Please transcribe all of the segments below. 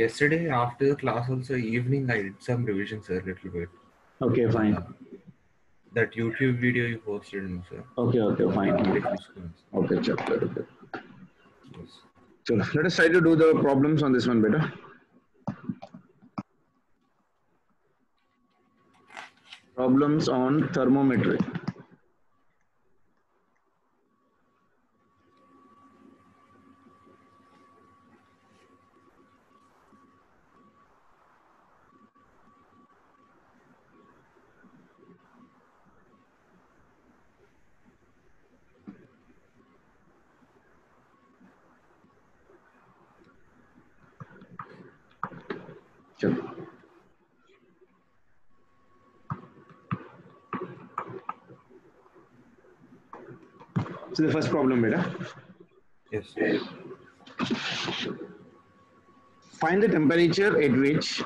Yesterday after the class also evening I did some revision, sir, little bit. Okay, fine. That YouTube video you posted, no, sir. Okay, fine. Okay, chapter. Okay. Yes. So let us try to do the problems on this one better. Problems on thermometry. Sure. So the first problem, beta. Yes. Find the temperature at which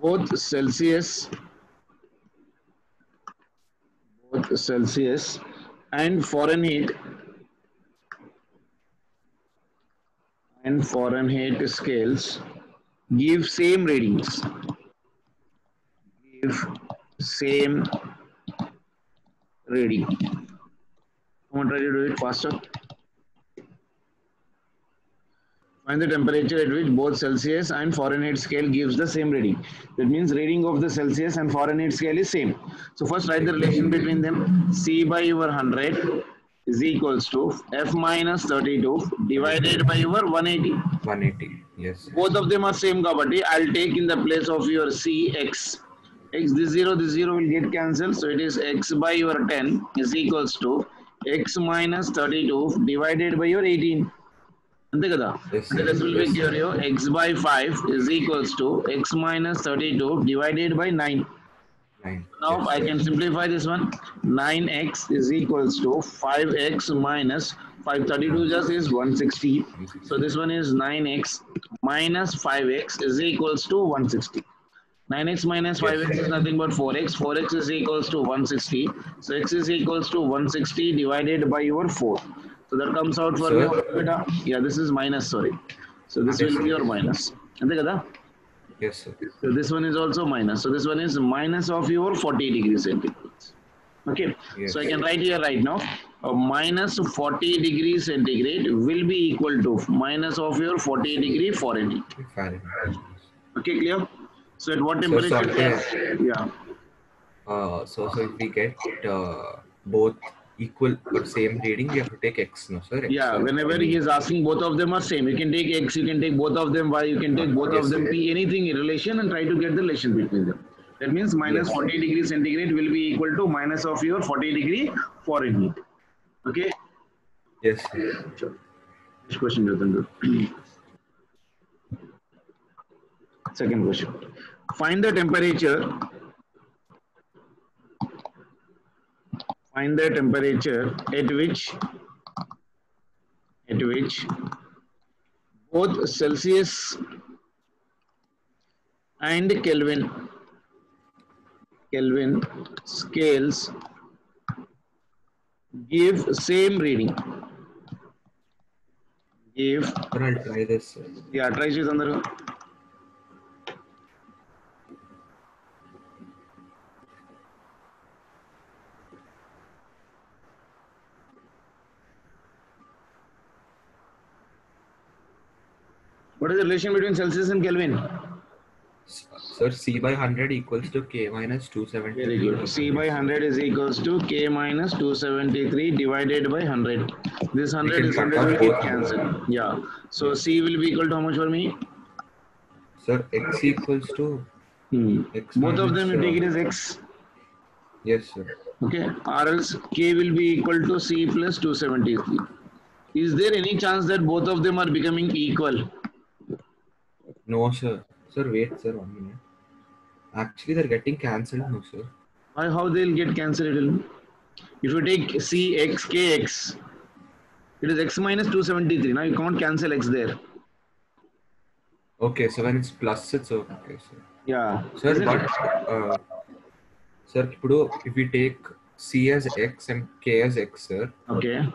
both Celsius and Fahrenheit scales give same readings. Come on, try to do it faster. Find the temperature at which both Celsius and Fahrenheit scale gives the same reading. That means reading of the Celsius and Fahrenheit scale is same. So first write the relation between them. C by your 100 is equals to F minus 32 divided by your 180. 180. Yes. Both of them are same, kabatti. I'll take in the place of your C x. This zero will get cancelled. So it is x by your 10 is equals to x minus 32 divided by your 18. Yes, this will be your x by 5 is equals to x minus 32 divided by 9. Now yes, I can simplify this one. 9x is equals to 5x minus 532 just is 160. So this one is 9x minus 5x is equals to 160. 9x minus 5x is nothing but 4x. 4x is equals to 160. So x is equals to 160 divided by your 4. So that comes out for me. Yeah, this is minus, sorry. So this will be your minus. Yes, sir. So this one is also minus. So this one is minus of your 40 degrees centigrade. Okay. Yes. So I can write here right now. Minus 40 degrees centigrade will be equal to minus of your 40 degree Fahrenheit. Okay, clear? So at what temperature? Yeah. So if we get both equal but same reading, we have to take x, no, sir? X, yeah, whenever he is asking both of them are same, you can take x, you can take both of them y, you can take both of them p, anything in relation and try to get the relation between them. That means minus 40 degrees centigrade will be equal to minus of your 40 degree Fahrenheit. Okay? Yes. Sure. Next question, Jatendra. Second question. Find the temperature. Find the temperature at which both Celsius and Kelvin scales give same reading. I'll try this. Yeah, try Jitendra. What is the relation between Celsius and Kelvin? Sir, C by 100 equals to K minus 273. Very good. C by 100 is equals to K minus 273 divided by 100. This 100 is 100 will get cancelled. Yeah. So C will be equal to how much for me? Sir, X equals to X. Both of them you take it as X. Yes, sir. Okay. Or else K will be equal to C plus 273. Is there any chance that both of them are becoming equal? No, sir. Sir, wait, sir, 1 minute. Actually, they're getting cancelled, no, sir. How they'll get cancelled? If you take C, X, K, X, it is X minus 273. Now you can't cancel X there. Okay, so when it's plus, it's okay, sir. Yeah. Sir, Isn't but it? sir, if we take C as X and K as X, sir, Okay.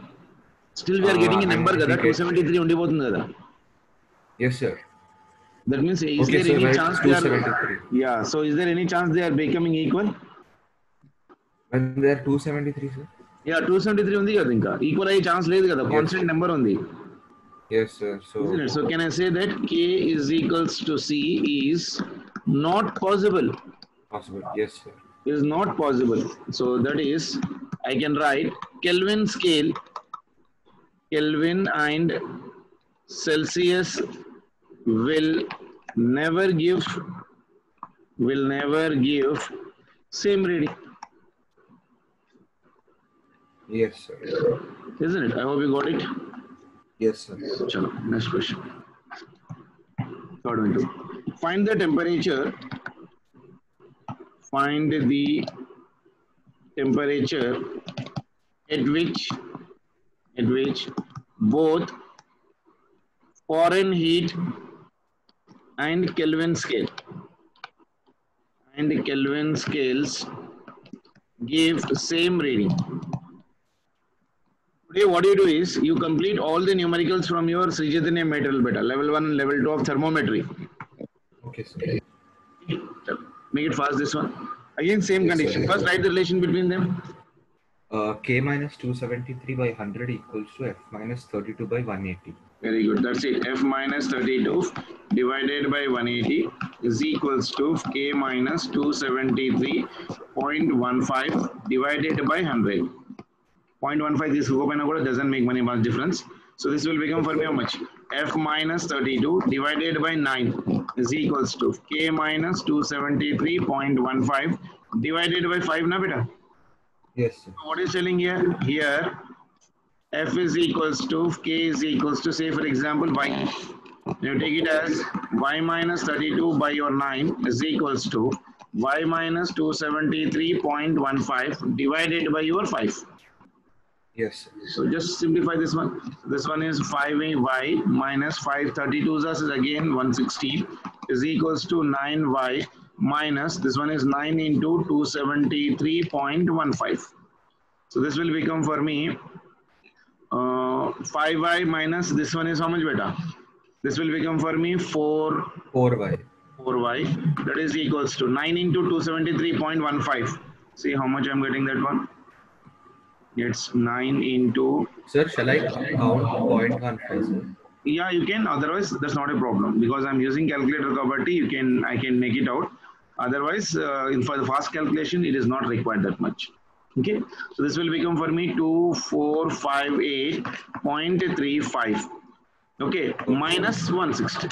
Still we are getting a number and we kada, get 273 ఉండిపోతుంది కదా. yes, sir. That means is Okay, there so any write chance they are 273. yeah, so is there any chance they are becoming equal? When they are 273, sir. Yeah, 273 ఉంది కదా ఇంకా. Equal అయ్యే chance లేదు కదా, constant number ఉంది. Yes, sir. So Isn't it? So can I say that K is equals to C is not possible? possible. Yes, sir. Is not possible. So that is, I can write Kelvin scale, Kelvin and Celsius will never give same reading. Yes, sir. Isn't it? I hope you got it. Yes, sir. Chalo, next question. Third one too. Find the temperature. Find the temperature at which both Fahrenheit and Kelvin scales give same reading. Today, what you do is you complete all the numericals from your Sri Chaitanya material beta, level 1 and level 2 of thermometry. Okay, sir. Make it fast, this one. Again, same Yes, condition. sir. First, write the relation between them. K minus 273 by 100 equals to F minus 32 by 180. Very good. That's it. F minus 32 divided by 180 is equals to K minus 273.15 divided by 100. 0.15 this doesn't make much difference. So this will become for me how much? F minus 32 divided by 9 is equals to K minus 273.15 divided by 5 na beta. Yes, sir. What is telling here? Here F is equals to K is equals to, say for example, Y. You take it as Y minus 32 by your 9 is equals to Y minus 273.15 divided by your 5. Yes, sir. So just simplify this one. This one is 5y minus 532 is again 160 is equals to 9y minus this one is 9 into 273.15. So this will become for me 5y minus this one is how much beta? This will become for me 4y. 4y. That is equals to 9 into 273.15. See how much I'm getting that one? It's 9 into. Sir, shall I count 0.15, sir? Yeah, you can. Otherwise, that's not a problem because I'm using calculator property. I can make it out. Otherwise, for the fast calculation, it is not required that much. Okay. So this will become for me 2458.35. Okay, minus 160.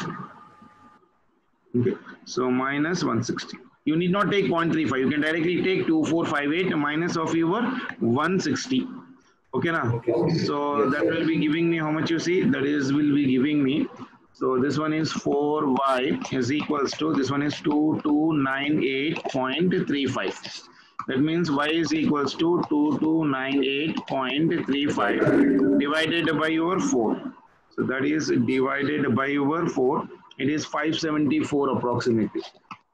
Okay, so minus 160. You need not take 0.35. You can directly take 2458 minus of your 160. Okay, na? Okay, sir. So Yes, that sir. will be giving me how much you see? That is will be giving me. So this one is 4y is equals to this one is 2298.35. That means y is equals to 2298.35 divided by your 4. So that is divided by your 4. It is 574 approximately.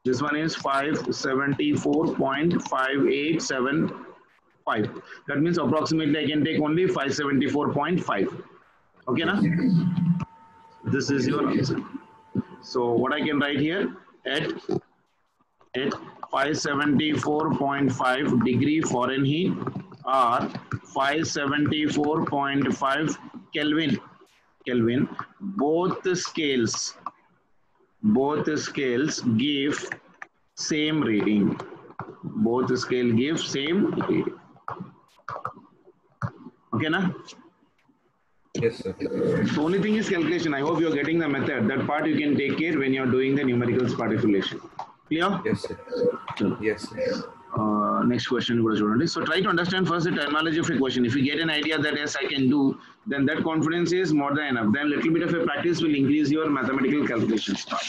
This one is 574.5875. That means approximately I can take only 574.5. Okay, na? This is your answer. So what I can write here at 574.5 degree Fahrenheit or 574.5 Kelvin. Both scales give same reading. Both scale give same reading. Okay, na? Yes, sir. So only thing is calculation. I hope you are getting the method. That part you can take care when you are doing the numericals particulation. Clear? Yes, sir. Yes, sir. Next question. So try to understand first the terminology of a question. If you get an idea that yes, I can do, then that confidence is more than enough. Then little bit of a practice will increase your mathematical calculations part.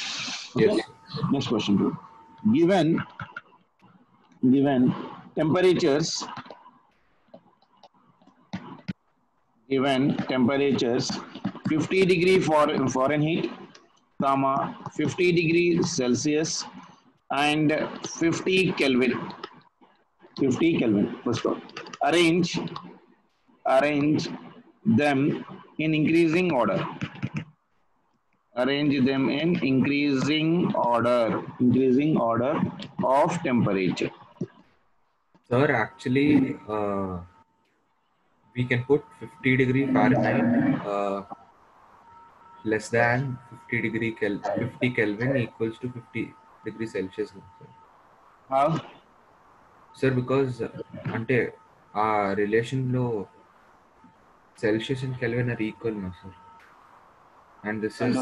Okay? Yes. Next question. Given temperatures 50 degree Fahrenheit comma 50 degrees Celsius and 50 Kelvin. 50 Kelvin. First of all, arrange them in increasing order. Arrange them in increasing order of temperature. Sir, actually, we can put 50 degree Fahrenheit less than 50 Kelvin equals to 50 degree Celsius. Sir. How? Sir, because ante relation lo Celsius and Kelvin are equal, no, sir. And this is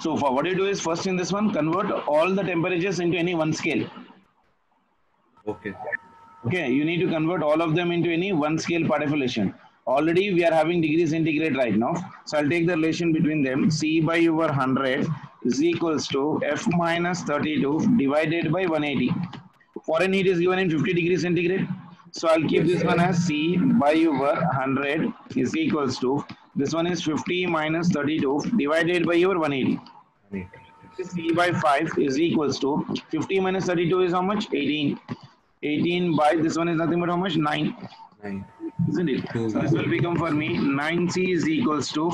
So for what you do is first in this one, convert all the temperatures into any one scale. okay. Okay, you need to convert all of them into any one scale particulation. Already we are having degrees centigrade right now. So I'll take the relation between them. C by over 100 is equals to F minus 32 divided by 180. Foreign heat is given in 50 degrees centigrade. So I'll keep this one as C by over 100 is equals to, this one is 50 minus 32 divided by over 180. C by 5 is equals to 50 minus 32 is how much? 18. 18 by this one is nothing but how much? 9. 9. Isn't it? So this will become for me 9C is equals to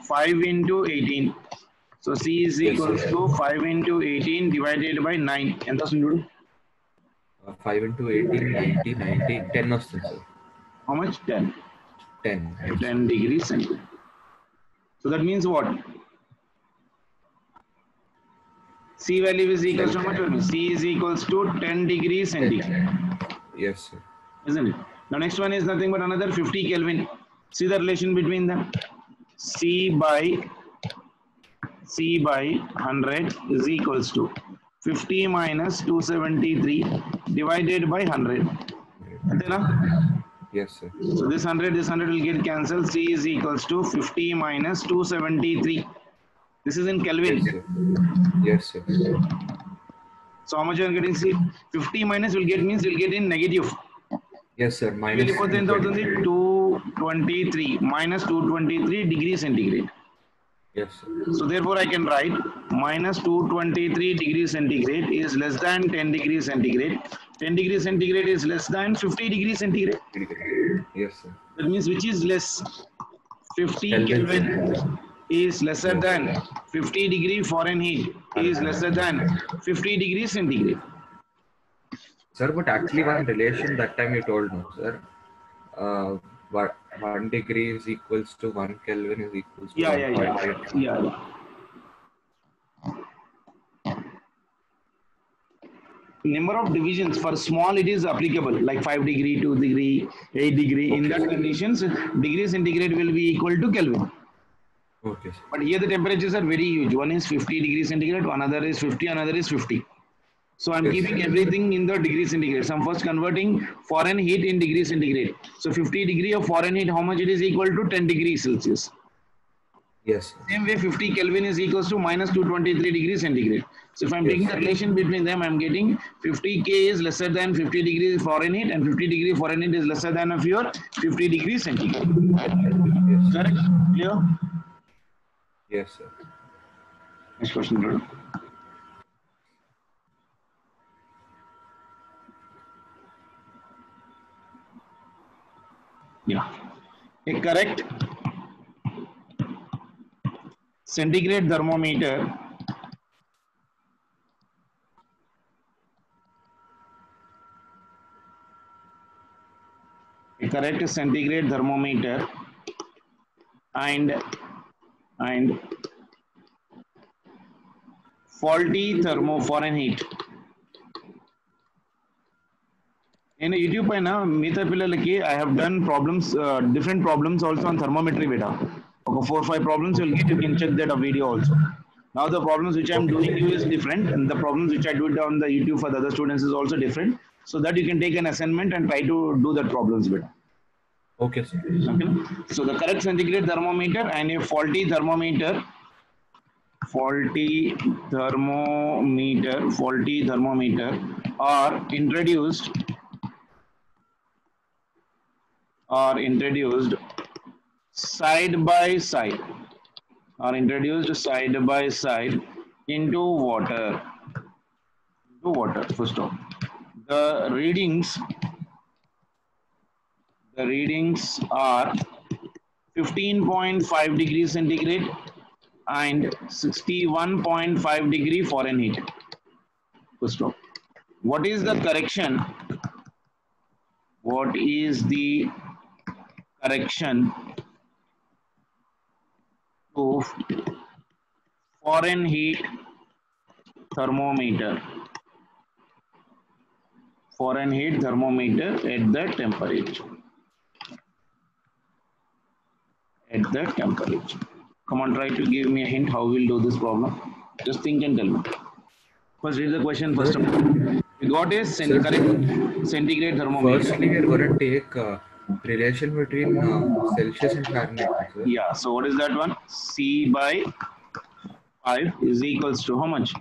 5 into 18. So C is equals to 5 into 18 divided by 9. ఎంత వస్తుంది? 5 into 18, 90, 90, 10 వస్తుంది, sir. How much? 10. 10. 10 degrees centigrade. So that means what? C value is equals to how much? C is equals to 10 degrees centigrade. Yes, sir. Isn't it? The next one is nothing but another 50 Kelvin. See the relation between them. C by 100 is equals to 50 minus 273 divided by 100. Yes, sir. So this 100 will get cancelled. C is equals to 50 minus 273. This is in Kelvin. Yes, sir. So how much you are getting? See, 50 minus will get means will get in negative. Yes, sir. Minus 223 minus 223 degrees centigrade. Yes, sir. So therefore I can write minus 223 degrees centigrade is less than 10 degrees centigrade. 10 degrees centigrade is less than 50 degrees centigrade. Yes, sir. That means which is less? 50 Kelvin is lesser than 50 degree Fahrenheit is lesser than 50 degrees centigrade. Sir, but actually one relation that time you told me, sir. 1 degree is equals to 1 Kelvin is equals to 1.8. Yeah. Number of divisions for small it is applicable like 5 degree, 2 degree, 8 degree. In that conditions, degree centigrade will be equal to Kelvin. Okay, sir. But here the temperatures are very huge. One is 50 degrees centigrade, another is 50, another is 50. So I'm keeping everything in the degree centigrade. So I'm first converting foreign heat in degree centigrade. So 50 degree of foreign heat, how much it is equal to 10 degrees Celsius. Yes. Same way 50 Kelvin is equals to minus 223 degrees centigrade. So if I'm taking the relation between them, I'm getting 50 K is lesser than 50 degrees Fahrenheit and 50 degree Fahrenheit is lesser than of your 50 degrees centigrade. Yes. Correct? Clear? Yes, sir. Next question, brother. Yeah. A correct centigrade thermometer and faulty Fahrenheit. In YouTube paina meeta pillalaki I have done problems, different problems also on thermometry beta. Okay, 4 or 5 problems you will get. You can check that video also. Now the problems which I am doing you is different, and the problems which I do it on the YouTube for the other students is also different. So that you can take an assignment and try to do that problems beta. Okay, sir. Okay. So the correct centigrade thermometer and a faulty thermometer are introduced side by side into water. Full stop. The readings are 15.5 degrees centigrade and 61.5 degree Fahrenheit. Full stop. What is the correction? What is the correction to Fahrenheit thermometer? Fahrenheit thermometer at the temperature. Come on, try to give me a hint how we'll do this problem. Just think and tell me. First, read the question first of all. We got a correct centigrade thermometer. Firstly, we are going to take relation between Celsius and Fahrenheit. Sir. Yeah, so what is that one? C by 5 is equals to how much?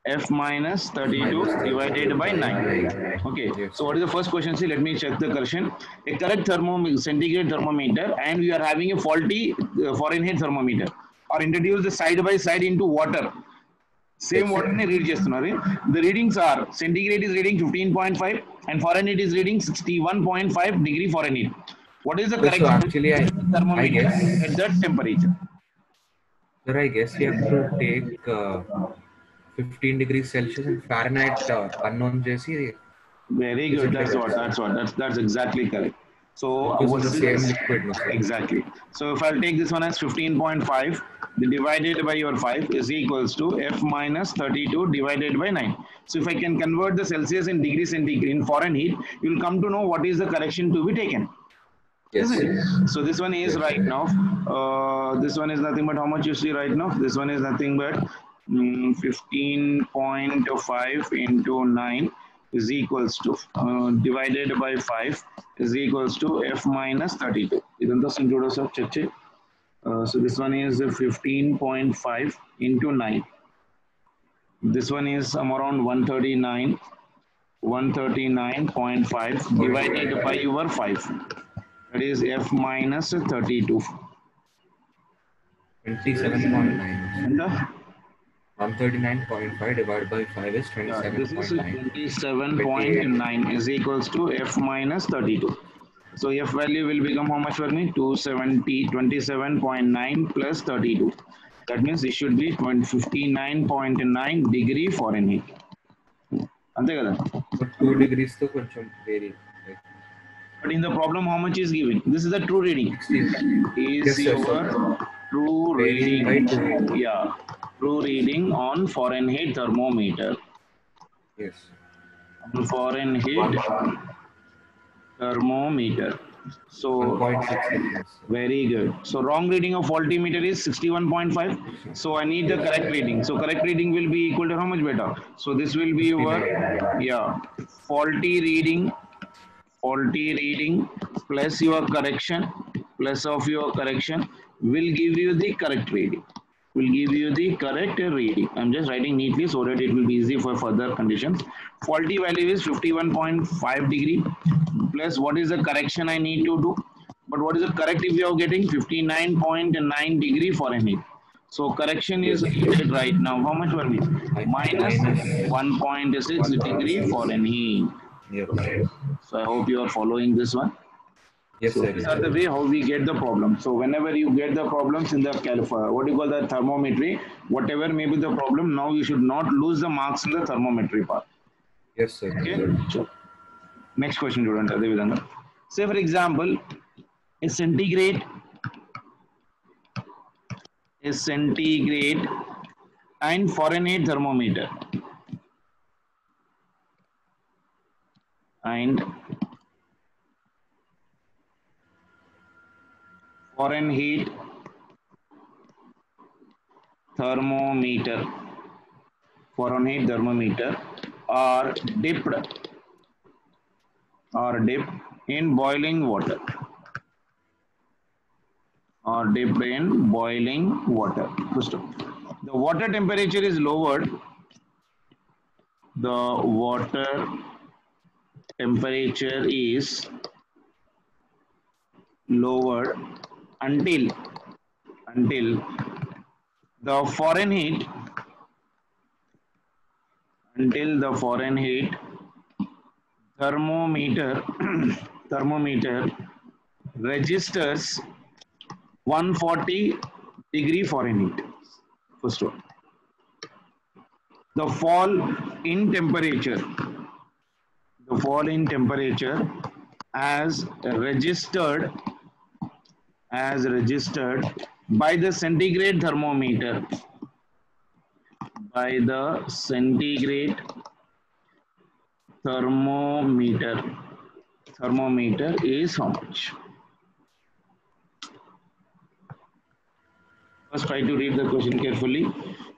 F minus 32 divided by 9. Okay, Yes. so what is the first question? See, let me check the correction. A correct centigrade thermometer, and we are having a faulty Fahrenheit thermometer, or introduce the side by side into water. Same water ne read chestunnari. The readings are centigrade is reading 15.5 and Fahrenheit is reading 61.5 degree Fahrenheit. What is the correct So actually, I thermometer guess, at that temperature? sir, I guess we have to take 15 degrees Celsius and Fahrenheit unknown JC. Very good. That's exactly correct. So Because it's the same liquid, no, sir. exactly. So if I'll take this one as 15.5, divided by your 5 is equals to F minus 32 divided by 9. So if I can convert the Celsius in degree centigrade in Fahrenheit, you will come to know what is the correction to be taken. Yes. Isn't it? So this one is right now. This one is nothing but how much you see right now. This one is nothing but 15.5 into 9 is equals to divided by 5 is equals to F minus 32. So this one is 15.5 into 9. This one is around 139.5 divided by your 5. That is F minus 32. 27.9. 139.5 divided by 5 is 27.9. This is 27.9 is equals to F minus 32. So F value will become how much for me? 27.9 plus 32. That means it should be 59.9 degree Fahrenheit. Ante kada? But 2 degrees to koncham vary. But in the problem, how much is given? This is the true reading. Is your true reading? Yeah, true reading on Fahrenheit thermometer. Yes. Fahrenheit thermometer. So 1.6. very good. So wrong reading of faulty meter is 61.5. So I need the correct reading. So correct reading will be equal to how much better? So this will be your faulty reading plus your correction plus of your correction will give you the correct reading. I'm just writing neatly so that it will be easy for further conditions. Faulty value is 51.5 degree plus what is the correction I need to do. But what is the correct if you are getting 59.9 degree Fahrenheit. So correction is needed right now. How much were we? Minus 1.6 degree Fahrenheit. Yep. So I hope you are following this one. Yes, So sir. these are the way how we get the problem. So whenever you get the problems in the what do you call the thermometry, whatever may be the problem, now you should not lose the marks in the thermometry part. Yes, sir. Okay. Sure. Next question, student. Say for example, a centigrade and Fahrenheit thermometer and Fahrenheit thermometer are dipped in boiling water. The water temperature is lowered. The water temperature is lowered until the Fahrenheit until the Fahrenheit thermometer thermometer registers 140 Fahrenheit. First one, the fall in temperature as registered by the centigrade thermometer thermometer is how much? First, try to read the question carefully.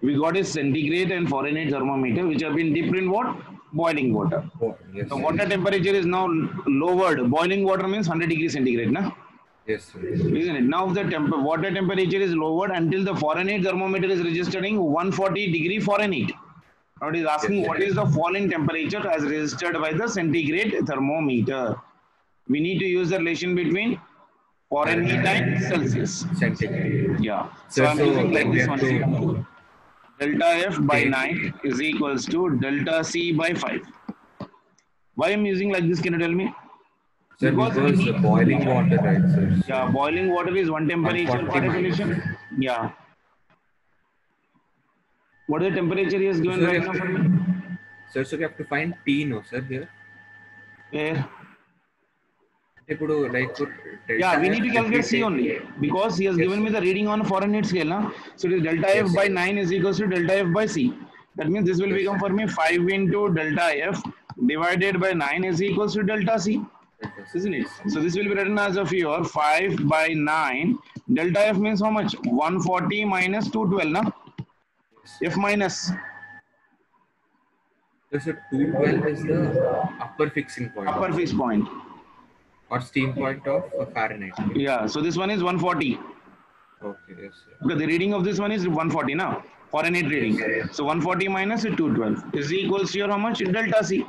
We got a centigrade and Fahrenheit thermometer which have been dipped in what? Boiling water. Yes. The water temperature is now lowered. Boiling water means 100 degrees centigrade, na? Yes, sir. Isn't it? Now the water temperature is lowered until the Fahrenheit thermometer is registering 140 Fahrenheit. Now it is asking what is the fall in temperature as registered by the centigrade thermometer. We need to use the relation between Fahrenheit and Celsius. Centigrade. Yeah. So I'm using like we this have one. Delta F by 9 is equals to delta C by 5. Why I'm using like this? Can you tell me? Sir, because boiling water, right, sir? Yeah, boiling water is one temperature per 140 definition. Yeah. What is the temperature he has given right now for me? Sir, so we have to find T, no, sir, here? Where? Yeah, we need to calculate C only because he has given me the reading on Fahrenheit scale. Na? So it is delta F by 9 is equals to delta F by C. That means this will become for me 5 into delta F divided by 9 is equals to delta C. Isn't it? So this will be written as of your 5 by 9. Delta F means how much? 140 minus 212, na? F minus. So 212 is the upper fixing point. Upper fixed point. Or steam point of Fahrenheit. Yeah, so this one is 140. Okay, yes, sir. Because the reading of this one is 140 now. Fahrenheit reading. Yes, so 140 minus 212 is equals to your how much? Delta C.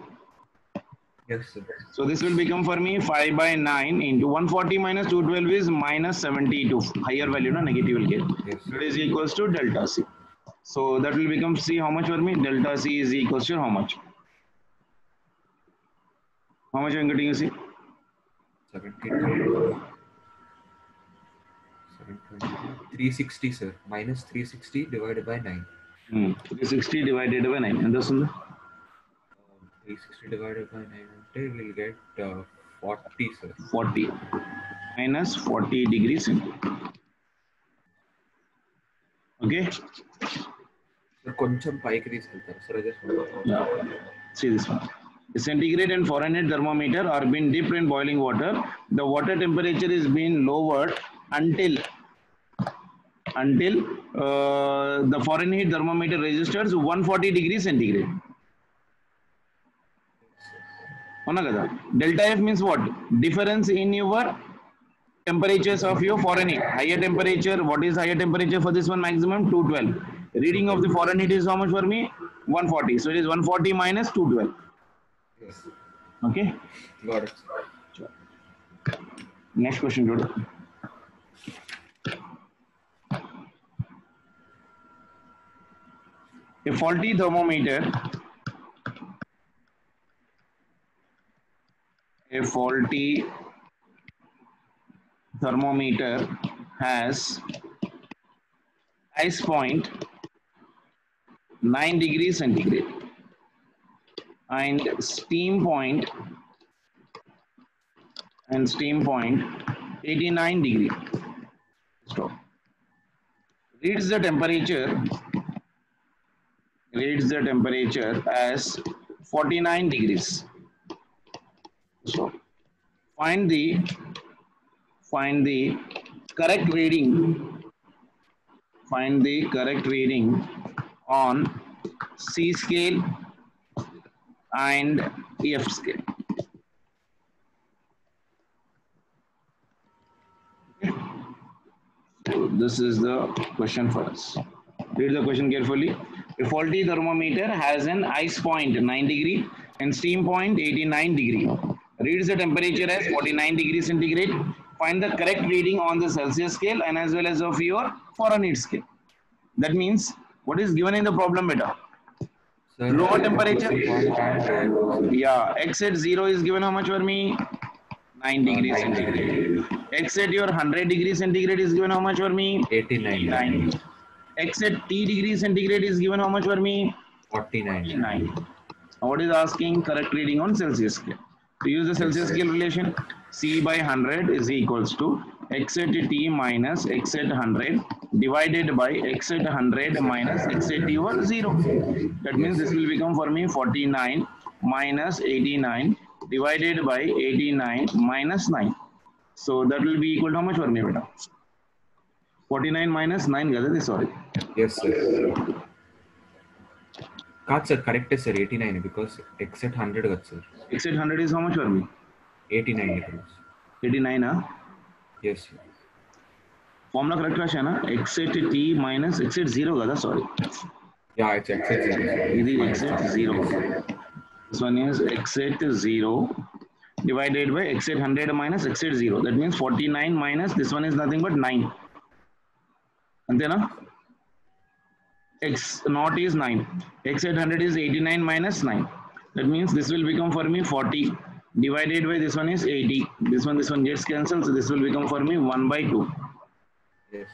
Yes, sir. So this will become for me 5 by 9 into 140 minus 212 is minus 72. Higher value, no, negative will get. Yes, so it is equals to delta C. So that will become C how much for me? Delta C is equals to how much? How much I am getting you see? 360, sir. Minus 360 divided by 9. 360 divided by 9. And this one? 360 divided by 9. We'll get 40, sir. 40. Minus 40 degrees centigrade. Okay? Sir, koncham paiki తీసుకెళ్తారు. Sir, I just want to... See this one. The centigrade and Fahrenheit thermometer are being dipped in boiling water. The water temperature is being lowered until the Fahrenheit thermometer registers 140 degrees centigrade. Delta F means what? Difference in your temperatures of your Fahrenheit. Higher temperature, what is higher temperature for this one? Maximum 212. Reading of the Fahrenheit is how much for me? 140. So it is 140 minus 212. Yes. Okay? Got it. Sure. Next question, Jodo. A faulty thermometer has ice point 9 degrees centigrade and steam point 89 degree. Stop. Reads the temperature as 49 degrees. So find the correct reading. Find the correct reading on C scale and F scale. Okay. So this is the question for us. Read the question carefully. A faulty thermometer has an ice point 9 degree and steam point 89 degree. Reads the temperature as 49 degrees centigrade. Find the correct reading on the Celsius scale and as well as of your Fahrenheit scale. That means what is given in the problem, beta? Sir, Lower temperature. freezing point and lower. Yeah, x at 0 is given how much for me? 9 degrees 9 centigrade. X at your 100 degrees centigrade is given how much for me? 89. 89. X at T degrees centigrade is given how much for me? 49. 49. Now what is asking? Correct reading on Celsius scale. To use the Yes. Celsius scale relation, C by 100 is equals to x at T minus x at 100 divided by x at 100 minus x at T over 0. That means Yes. this will become for me 49 minus 89 divided by 89 minus 9. So that will be equal to how much for me, beta? 49 minus 9, gadadi, sorry. Yes, sir. Kaad sir, correct sir, 89 because x at 100 got sir. X at 100 is how much for me? 89 degrees. 89, huh? Yes, sir. Formula correct రాశానా? X at T minus x at 0 కదా, sorry. Yeah, it's x at 0. ఇది x at 0. This one is x at 0 divided by x at 100 minus x at 0. That means 49 minus this one is nothing but 9. అంతేనా? X naught is 9. X at 100 is 89 minus 9. That means this will become for me 40 divided by this one is 80. This one gets cancelled. So this will become for me 1 by 2. Yes.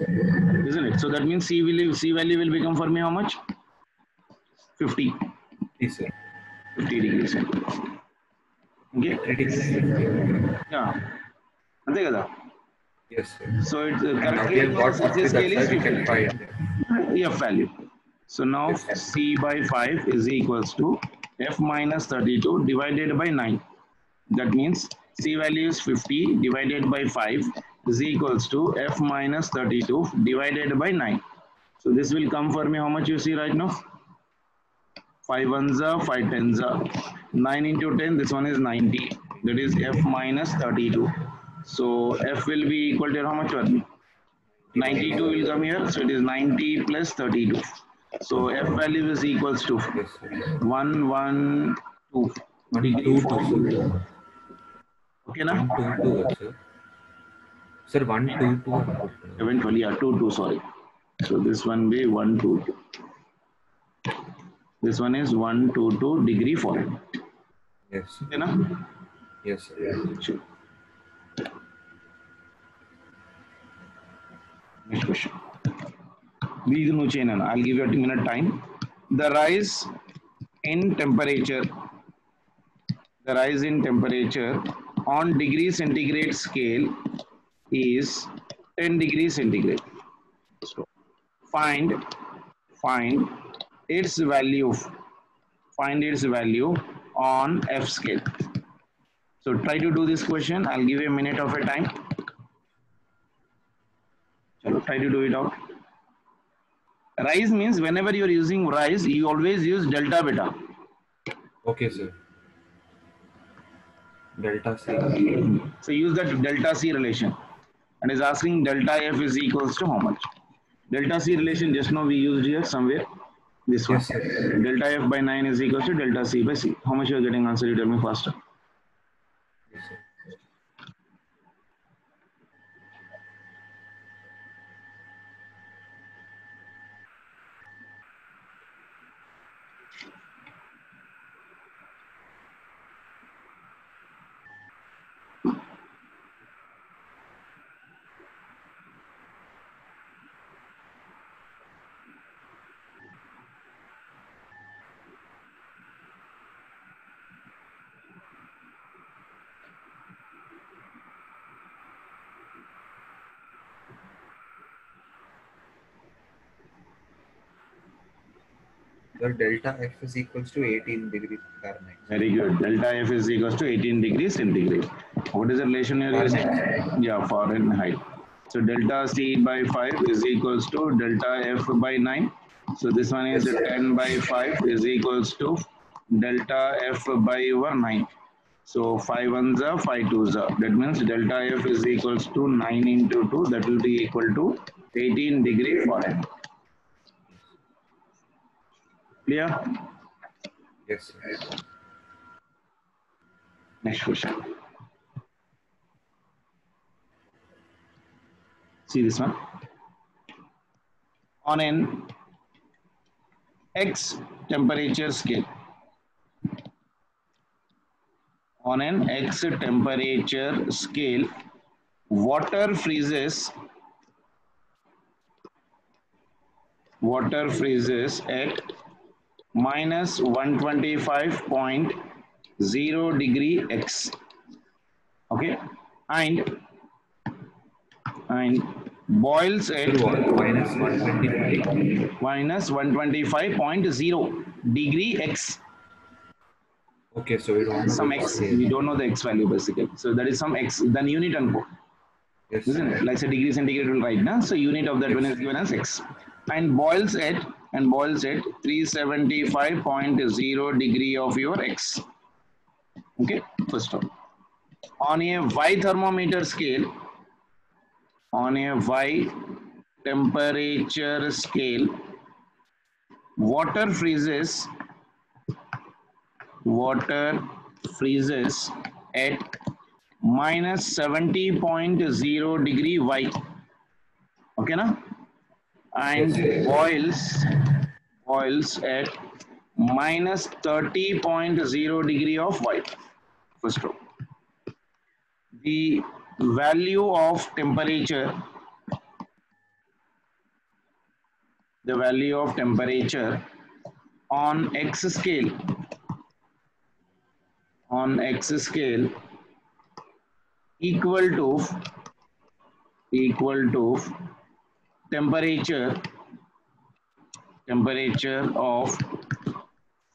Isn't it? So that means C value will become for me how much? 50. Yes, sir. 50 degrees. Okay. Yeah. అంతే కదా? Yes, sir. So it's And correct now we have reading got on Celsius 50, scale that's is why we can 50. find F value. So now Yes. C by 5 is equals to F minus 32 divided by 9. That means C value is 50 divided by 5 is equals to F minus 32 divided by 9. So this will come for me how much you see right now? 5 ones are 5 tens are 9 into 10, this one is 90. That is F minus 32. So F will be equal to how much for me? 92 will come here, so it is 90 plus 32. So F value is equals to Yes, sir. 112 degree 122, for sir. okay na? 122, sir. Sir, 122 అనుకుంటున్నాను. 712, yeah, 22, sorry. So this one be 122. This one is 122 degree Fahrenheit. Yes. Okay na? Yes, sir. Sure. Next question. These no chain, I'll give you a minute time. The rise in temperature on degree centigrade scale is 10 degrees centigrade. So find its value. Find its value on F scale. So try to do this question. I'll give you a minute of a time. Try to do it out. Rise means whenever you're using rise, you always use delta beta. Okay, sir. Delta C. So use that delta C relation. And is asking delta F is equals to how much? Delta C relation just now we used here somewhere. This one. Yes, sir. Delta F by 9 is equals to delta C by C. How much you are getting answer? You tell me faster. Yes, sir. Sir, delta F is equals to 18 degrees Fahrenheit. Very good. Delta F is equals to 18 degrees centigrade. What is the relation you're using? Yeah, Fahrenheit. So delta C by 5 is equals to delta F by 9. So this one is 10 by 5 is equals to delta F by over 9. So 5 ones are 5 twos are. That means delta F is equals to 9 into 2. That will be equal to 18 degree Fahrenheit. Clear? Yes, sir. Next question. See this one. On an X temperature scale. On an X temperature scale, water freezes at minus 125.0 degree X. Okay, and boils at minus 125. minus 125.0 degree X. Okay, so we don't know Some the X, scale. we don't know the X value basically. So that is some X, then unit unquote. Yes, Isn't it? Like say degree centigrade will write now. So unit of that Yes. one is given as X. And boils at 375.0 degree of your X. Okay, first of all. On a Y thermometer scale, on a Y temperature scale, water freezes at minus 70.0 degree Y. Okay, na? And Yes. boils at minus 30.0 degree of Y. First row. The value of temperature on X scale equal to temperature of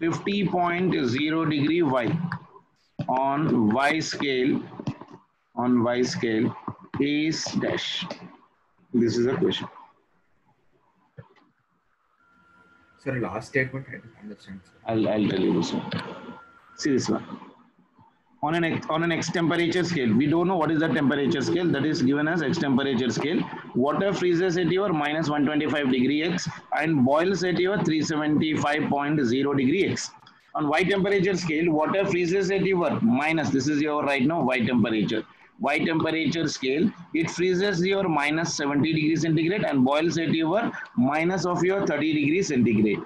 50.0 degree Y on Y scale is dash. This is a question. Sir, last statement I didn't understand. Sir. I'll tell you this one. See this one. On an X temperature scale, we don't know what is the temperature scale. That is given as X temperature scale. Water freezes at your minus 125 degree X and boils at your 375.0 degree X. On Y temperature scale, water freezes at your minus, this is your right now Y temperature. Y temperature scale, it freezes your minus 70 degrees centigrade and boils at your minus of your 30 degrees centigrade.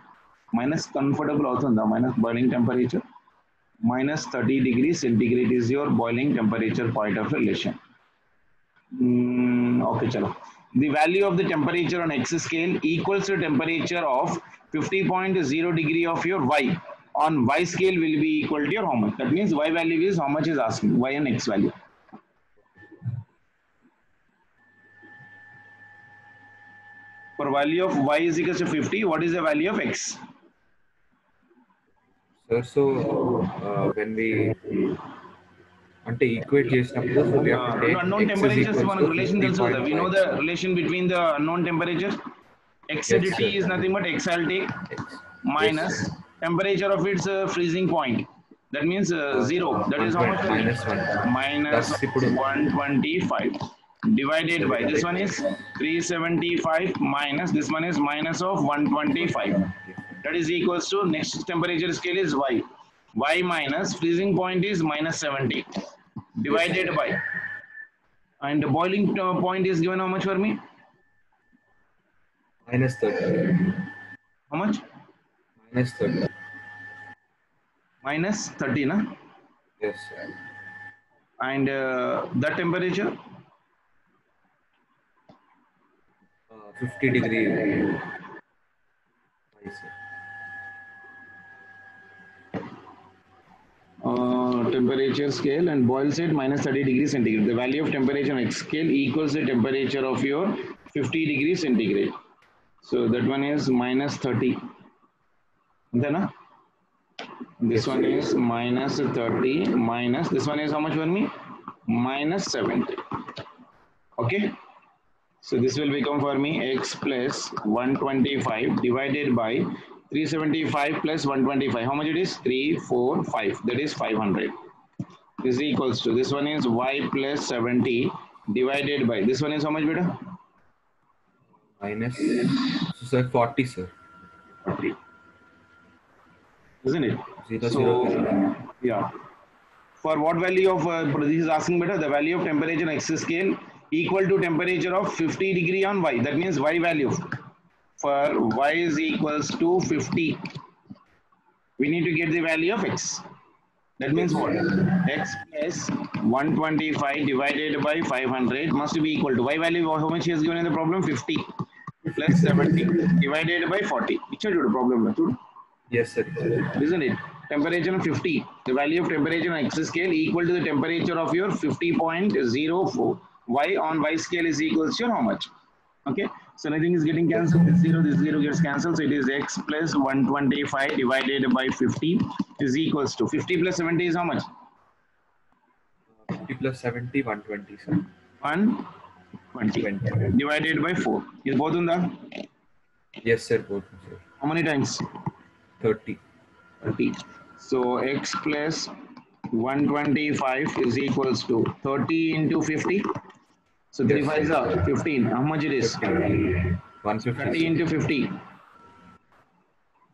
Minus comfortable also, the minus boiling temperature. Minus 30 degrees centigrade is your boiling temperature point of relation. Okay, chalo. The value of the temperature on X scale equals to temperature of 50.0 degree of your Y. On Y scale will be equal to your how much? That means Y value is how much is asking, Y and X value. For value of Y is equal to 50, what is the value of X? Sir, so when we equate చేసినప్పుడు so we have to take unknown X is temperatures equals one to relation tells us. We know 50.5. the relation between the unknown temperatures. Acidity Yes, is nothing but X I'll take X. minus Yes, temperature of its freezing point. That means 0. That is how much? minus 1. Minus That's ఇప్పుడు 125 divided by this one is 375 minus this one is minus of 125. That is equals to next temperature scale is Y. Y minus freezing point is minus 70 divided by, and the boiling point is given how much for me? minus 30. How much? Minus 30. Minus 30, na? Yes, sir. And that temperature? 50 degree. Temperature scale and boils at minus 30 degrees centigrade. The value of temperature on X scale equals the temperature of your 50 degrees centigrade. So that one is minus 30. Then this one is minus 30 minus this one is how much for me? Minus 70. Okay. So this will become for me X plus 125 divided by 375 plus 125. How much it is? 3, 4, 5. That is 500. Is equals to this one is Y plus 70 divided by this one is how much, beta? Minus, so sir, 40, sir. 40. Isn't it? 0, So 0. yeah. For what value of this is asking, beta, the value of temperature on X scale equal to temperature of 50 degree on Y. That means Y value for y is equals to 50, we need to get the value of x. That means what? X plus 125 divided by 500 must be equal to y value. How much he has given in the problem? 50 plus 70 divided by 40. It's a problem. Yes, sir. Isn't it? Temperature of 50. The value of temperature on x scale equal to the temperature of your 50.04. Y on y scale is equals to how much? Okay. So nothing is getting cancelled. This 0 gets cancelled. So it is x plus 125 divided by 50 is equals to 50 plus 70 is how much? 50 plus 70, 120, sir. 120 divided by 4. Is both on the? Yes, sir. Both, sir. How many times? 30. 30. So x plus 125 is equals to 30 into 50. So 3 5s are 15. How much it is? 150. 30 into 50.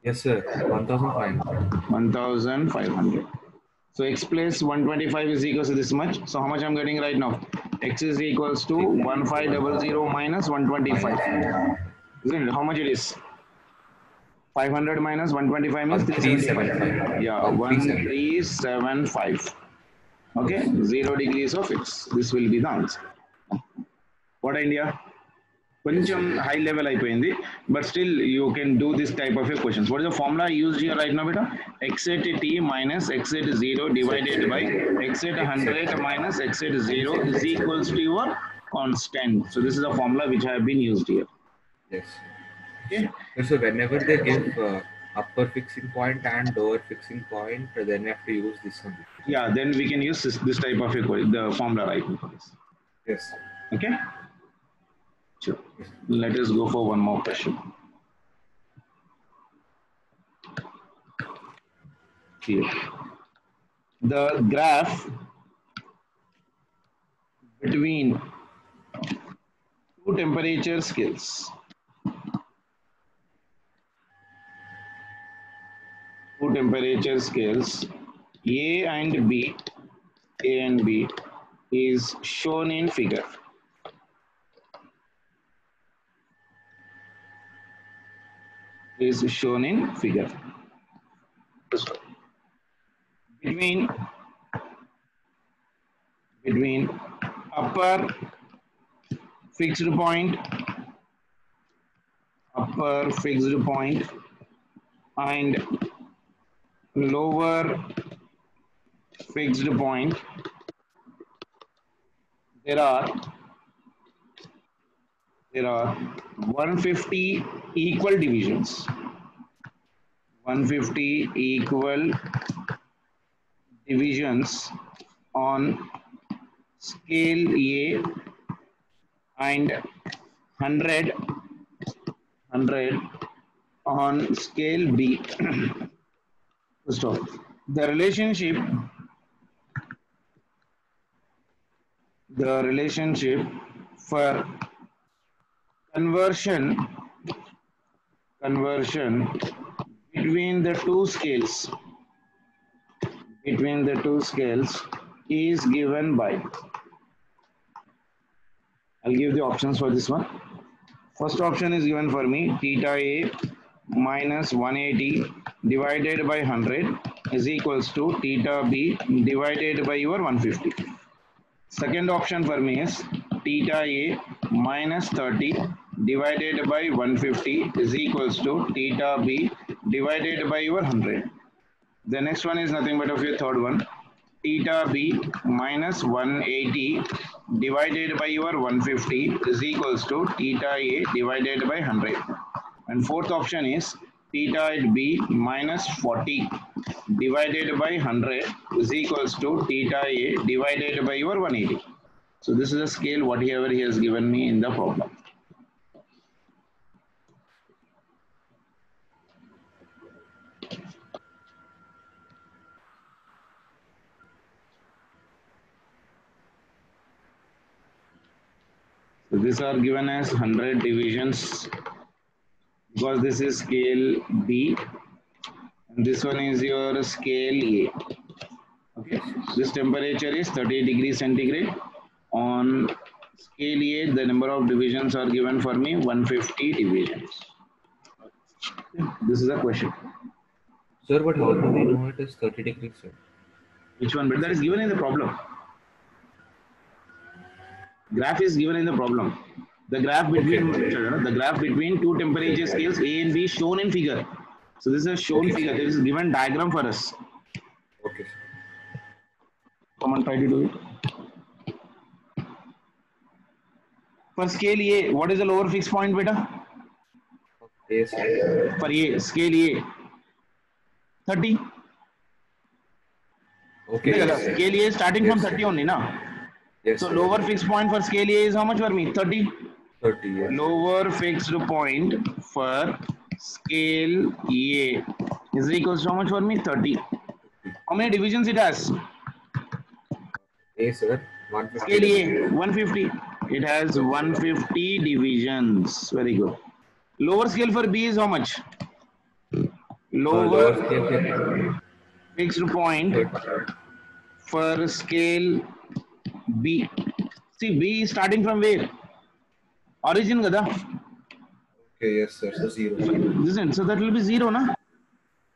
Yes, sir. 1,500. 1,500. So x plus 125 is equals to this much. So how much I'm getting right now? X is equals to 1500 minus 125. Isn't it? How much it is? 500 minus 125 means 375. Yeah, 1375. Okay, 0 degrees of x. This will be the answer. What idea? కొంచెం high level అయిపోయింది, but still you can do this type of questions. What is the formula used here right now, beta? X at t minus x at 0 divided by x at 100 minus x at 0 is equals to your constant. So this is the formula which have been used here. Yes. Okay. So whenever they give upper fixing point and lower fixing point, then we have to use this one. Yeah, then we can use this type of the formula right now. Yes. Okay. Sure. Let us go for one more question. Here. The graph between two temperature scales. Two temperature scales A and B is shown in figure. Is shown in figure. Between upper fixed point and lower fixed point, there are 150 equal divisions. 150 equal divisions on scale A and 100 on scale B. So the relationship for conversion between the two scales is given by, I'll give the options for this one. First option is given for me, theta A minus 180 divided by 100 is equals to theta B divided by your 150. Second option for me is theta A minus 30 divided by 150 is equals to theta B divided by your 100. The next one is nothing but of your third one. Theta B minus 180 divided by your 150 is equals to theta A divided by 100. And fourth option is theta at B minus 40 divided by 100 is equals to theta A divided by your 180. So this is a scale whatever he has given me in the problem. So these are given as 100 divisions because this is scale B and this one is your scale A. Okay, this temperature is 30 degrees centigrade. On scale A, the number of divisions are given for me 150 divisions. This is a question. Sir, but how do we know it is 30 degrees, sir? Which one? But that is given in the problem. Graph is given in the problem. The graph between the graph between two temperature scales A and B shown in figure. So this is a shown figure. There is a given diagram for us. Okay, sir. Come on, try to do it. For scale A, what is the lower fixed point, beta? Yes, sir. For A, scale A, 30. Okay. Yes, scale A is starting from 30 only, na? Yes. So Sir. lower fixed point for scale A is how much for me? 30. 30. Yes. Lower fixed point for scale A is equals to how much for me? 30. How many divisions it has? A, sir. 150. Scale A, 150. It has 150 divisions. Very good. Lower scale for B is how much? Lower scale for fixed point for scale B. See, B is starting from where? Origin, gada? Okay, yes, sir. So 0. Listen, so that will be 0, na?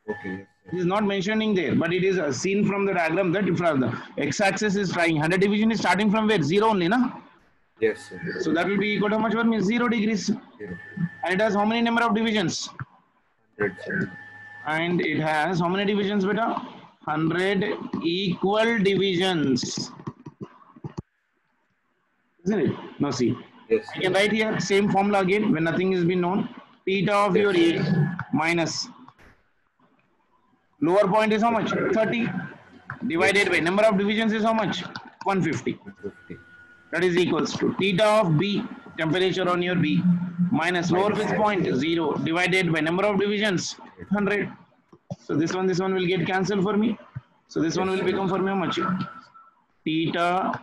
Okay, yes, sir. It is not mentioning there, but it is seen from the diagram that from the x-axis is trying 100 division is starting from where? 0 only, na? Yes, sir. So that will be equal to how much for me? 0 degrees. 0. And it has how many number of divisions? 100, sir. And it has how many divisions, beta? 100 equal divisions. Isn't it? No, see. Yes. I can write here same formula again when nothing has been known. Theta of your A minus lower point is how much? 30 divided by number of divisions is how much? 150. 150. That is equals to theta of B, temperature on your B, minus lower fixed point 0 divided by number of divisions 100. So this one will get cancelled for me. So this one will become for me how much? Theta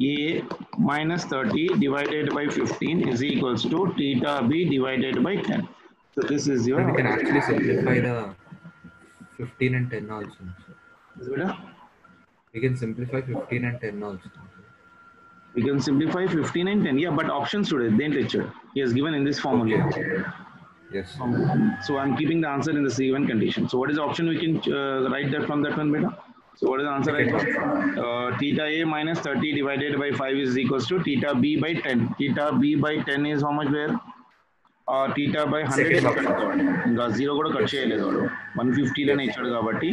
A minus 30 divided by 15 is equals to theta B divided by 10. So this is your. We can actually simplify the 15 and 10 also. We can simplify 15 and 10 also. We can simplify 15 and 10. Yeah, but options today, then lecture. He has given in this formula. Okay. Yes. So I'm keeping the answer in the C1 condition. So what is the option? We can write that from that one, beta. So what is the answer right now? Theta A minus 30 divided by 5 is equals to theta B by 10. Theta B by 10 is how much where? Theta by 100 is 0 కూడా cut చేయలేదు 150 లోనే ఇచ్చాడు కాబట్టి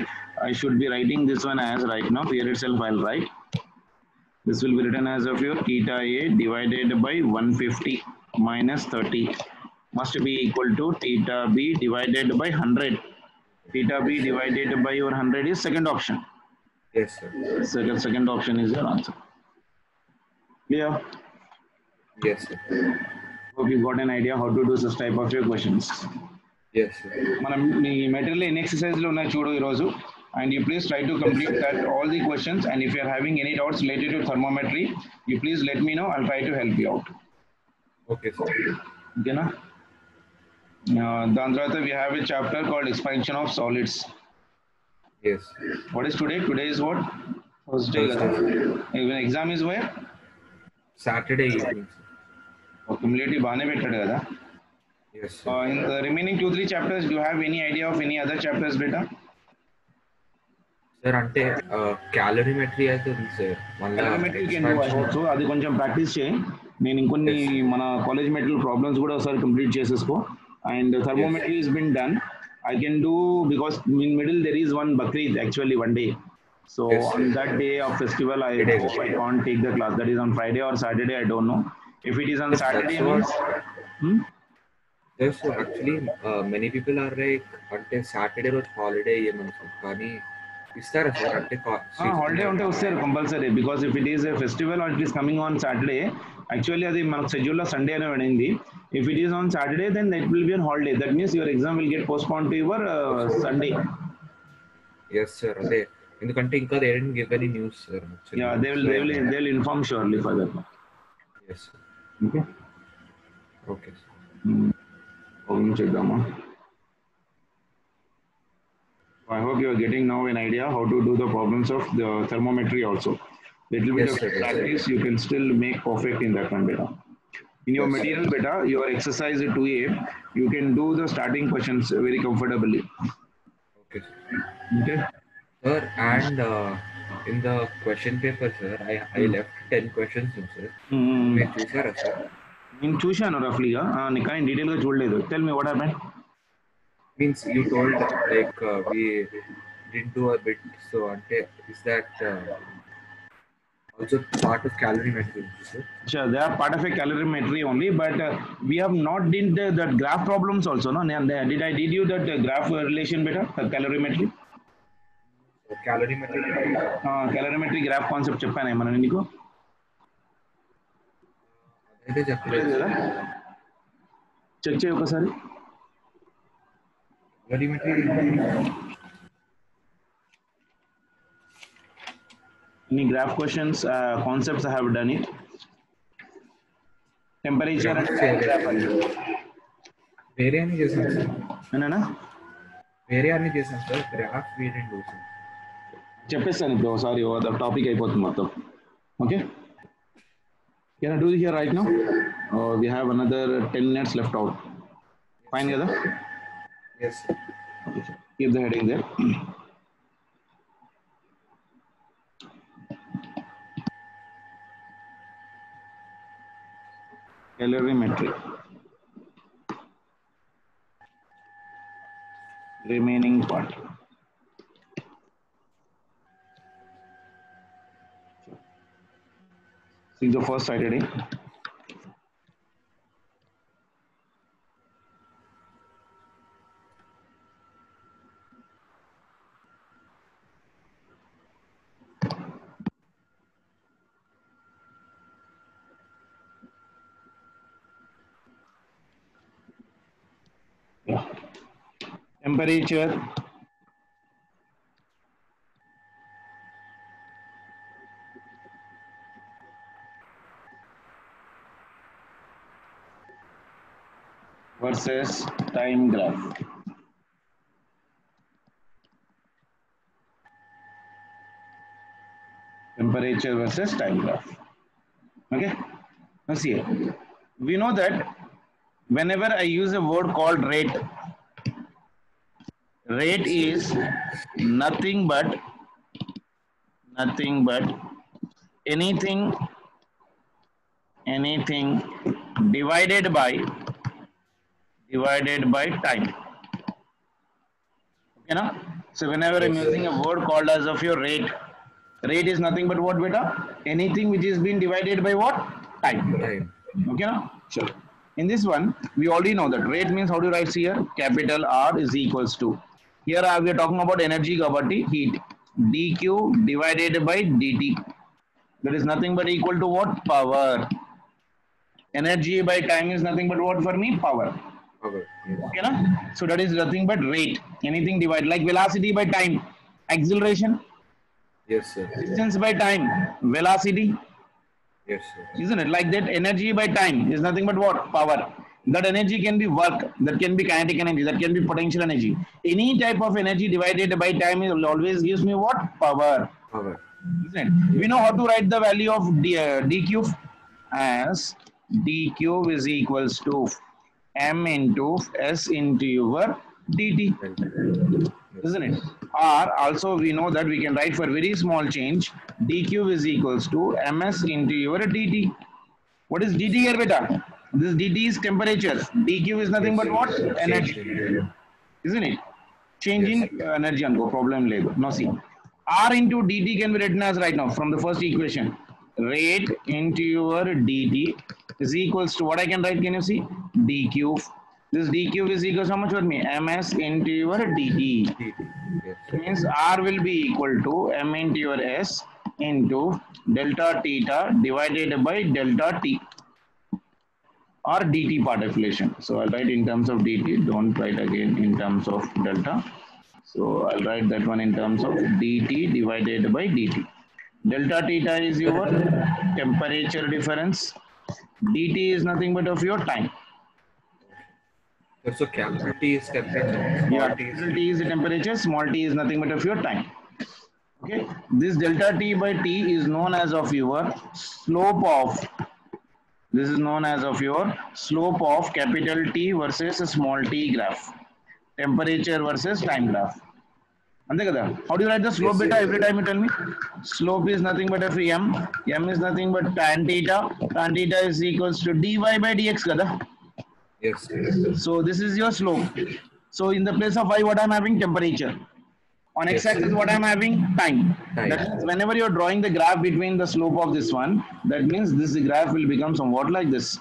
I should be writing this one as right now. Here itself I'll write. This will be written as of your theta A divided by 150 minus 30 must be equal to theta B divided by 100. Theta B divided by your 100 is second option. Yes, sir. Second option is your answer. Clear? Yes, sir. Hope you got an idea how to do such type of your questions. Yes, sir. మనం మీ material ఎన్ని ఎక్సర్సైజ్లు ఉన్నాయి చూడు ఈరోజు and you please try to complete that all the questions, and if you are having any doubts related to thermometry, you please let me know. I'll try to help you out. Okay, sir. Okay na? Then we have a chapter called expansion of solids. Yes. What is today? Today is what? Thursday. Even exam is where? Saturday evening. Cumulative baane bettadu kada. Yes, sir. In the remaining 2-3 chapters, do you have any idea of any other chapters, beta? Sir, అంటే calorimetry అయితే ఉంది sir. Calorimetry can do also. అది కొంచెం practice చేయి. నేను ఇంకొన్ని మన college material problems కూడా ఒకసారి కంప్లీట్ చేసేసుకో. And thermometry is been done. I can do because in middle there is one Bakrid actually one day. So on that day of festival I can't take the class. That is on Friday or Saturday, I don't know. If it is on Saturday means yes, so actually many people are like అంటే Saturday రోజు holiday ఇవ్వమని కానీ ఇస్తారా sir? అంటే holiday ఉంటే వస్తారు compulsory, because if it is a festival or it is coming on Saturday. Actually అది మనకు షెడ్యూల్లో సండే అనే పడింది. If it is on Saturday then that will be on holiday. That means your exam will get postpone to your Sunday. yes sir, అదే ఎందుకంటే ఇంకా they didn't give any news sir. Yeah, they will inform surely for that. Yes sir. Okay sir. చేద్దామా? I hope you are getting now an idea how to do the problems of the thermometry also. Little bit of practice, you can still make perfect in that one, beta. In your Yes. material beta, your exercise 2A, you can do the starting questions very comfortably. Okay, sir. Okay. Sir, and in the question paper, sir, I left 10 questions, no, sir. మీరు చూసారా sir? నేను చూశాను రఫ్లీగా నీకు కానీ డీటెయిల్గా చూడలేదు. Tell me what happened. Means you told like we didn't do a bit, so ante is that also part of calorimetry, sir? Sure, they are part of a calorimetry only, but we have not did that graph problems also. No, did you that graph relation beta calorimetry? Calorimetry Calorimetry graph concept చెప్పాను ఏమన్నా నీకు? అదైతే చెప్పలేదు కదా, check చేయి ఒకసారి. calorimetry any graph questions concepts I have done it. Temperature and graph వేరే అని చేశాను సార్. ఏనా వేరే అని చేశాను సార్, గ్రాఫ్ వేరే సార్. చెప్పేస్తాను ఇప్పుడు ఒకసారి టాపిక్ అయిపోతుంది మొత్తం. Okay, can I do here right now? We have another 10 minutes left out. Fine కదా? Yes sir. Okay, keep the heading there. Calorimetry. Remaining part. See the first slide heading. Temperature, versus time graph. Temperature versus time graph. Okay, now see here. We know that whenever I use a word called rate, rate is nothing but anything divided by time. Okay, now? So whenever I'm using a word called as of your rate, rate is nothing but what beta? Anything which is being divided by what? Time. Okay, now? Sure. In this one, we already know that rate means how to write here? Capital R is equals to. Here we are talking about energy, kabatti, heat. dQ divided by dt. That is nothing but equal to what? Power. Energy by time is nothing but what for me? Power. Okay, yes. Okay, na? So that is nothing but rate. Anything divided, like velocity by time, acceleration. Yes sir. Distance by time, velocity. Yes sir. Isn't it? Like that, energy by time is nothing but what? Power. That energy can be work, that can be kinetic energy, that can be potential energy. Any type of energy divided by time always gives me what? Power. Power. Isn't it? We know how to write the value of dq as dq is equals to m into s into your dt. Isn't it? Or also we know that we can write for very small change dq is equals to ms into your dt. What is dt here beta? This dt is temperature. dq is nothing but what? Energy. Isn't it? Changing energy and go problem ledu. Now see, r into dt can be written as right now from the first equation. Rate into your dt is equals to what I can write? Can you see? dq. This dq is equals to how much for me? ms into your dt. Yes. Means r will be equal to m into your s into delta theta divided by delta t, or dt particulation. So I'll write in terms of dt, don't write again in terms of delta. So I'll write that one in terms of dt divided by dt. Delta theta is your temperature difference. dt is nothing but of your time. So capital T is temperature. Yeah, capital T is the temperature, small t is nothing but of your time. Okay, this delta t by t is known as of your slope of This is known as of your slope of capital T versus small t graph. Temperature versus time graph. How do you write the slope beta every time you tell me? Slope is nothing but f m. M is nothing but tan theta. Tan theta is equals to dy by dx. Kada? Yes. So this is your slope. So in the place of y, what I'm having? Temperature. On x-axis, what I'm having? Time. That means whenever you're drawing the graph between the slope of this one, that means this graph will become somewhat like this.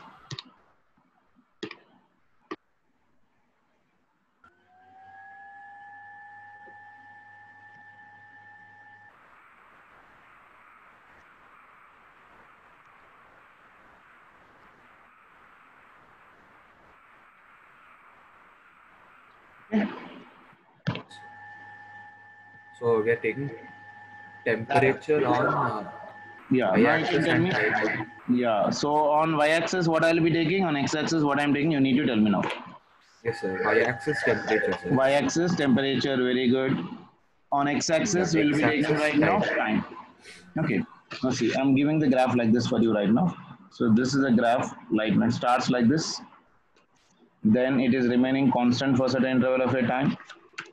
So we are taking temperature on Yeah, now you can y-axis tell and me. time. Yeah, so on y-axis, what I'll be taking, on x-axis, what I'm taking, you need to tell me now. Yes, sir. Y-axis temperature, sir. Y-axis, temperature, very good. On x-axis, Yeah, we'll be taking x-axis, right now time. time. Okay, now see, I'm giving the graph like this for you right now. So this is a graph, like it starts like this. Then it is remaining constant for certain interval of a time.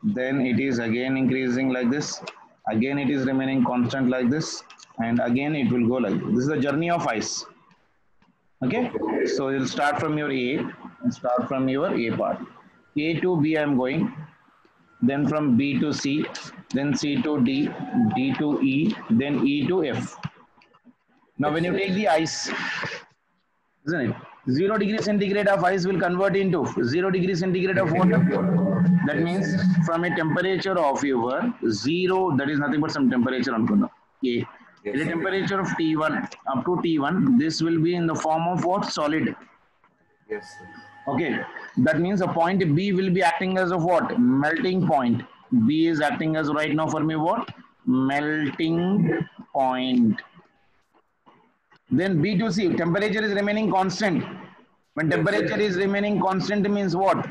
Then it is again increasing like this. Again it is remaining constant like this. And again it will go like this. This is the journey of ice. Okay, so you'll start from your A and start from your A part. A to B I'm going, then from B to C, then C to D, D to E, then E to F. Now when you take the ice, isn't it? 0 degree centigrade of ice will convert into 0 degree centigrade of water. That means from a temperature of your 0, that is nothing but some temperature on A. At a temperature of T1 up to T1, this will be in the form of what? Solid. Yes, sir. Okay, that means a point B will be acting as of what? Melting point. B is acting as right now for me what? Melting point. Then B to C, temperature is remaining constant. When temperature is remaining constant means what?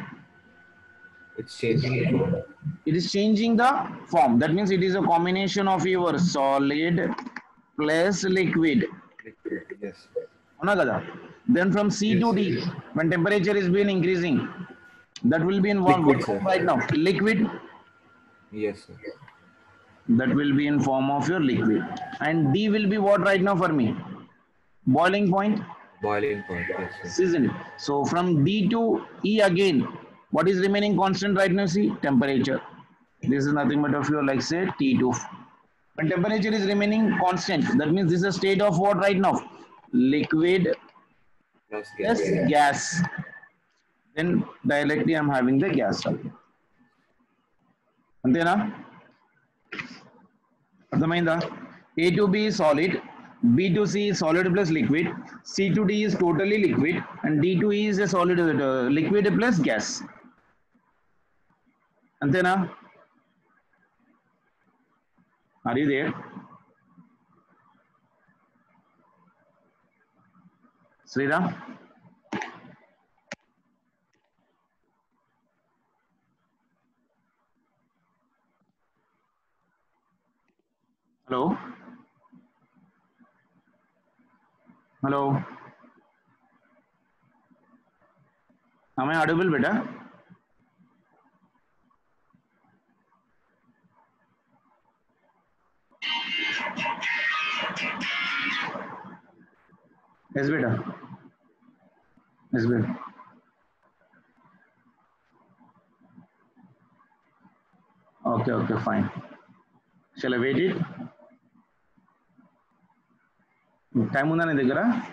It's changing the form. It is changing the form. That means it is a combination of your solid plus liquid. Yes. Then from C to D, when temperature is been increasing, that will be in what form right now? Liquid. Yes, sir. That will be in form of your liquid. And D will be what right now for me? Boiling point. Boiling point. Yes, sir. Isn't it? So from D to E again, what is remaining constant right now? See, temperature. This is nothing but of your, like say, T2. When temperature is remaining constant, that means this is a state of what right now? Liquid Plus plus gas. Then directly I'm having the gas. Antena? A to B is solid, B to C is solid plus liquid, C to D is totally liquid, and D to E is a solid liquid plus gas. Antena? Are you there? Sriram? Hello? Hello? Am I audible, beta? Yes, beta. Yes, beta. Okay, fine. Shall I wait it? Time unda ni daggara?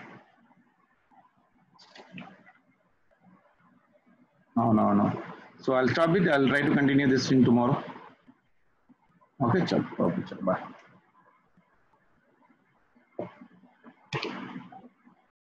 No. So I'll stop it. I'll try to continue this thing tomorrow. Okay, bye.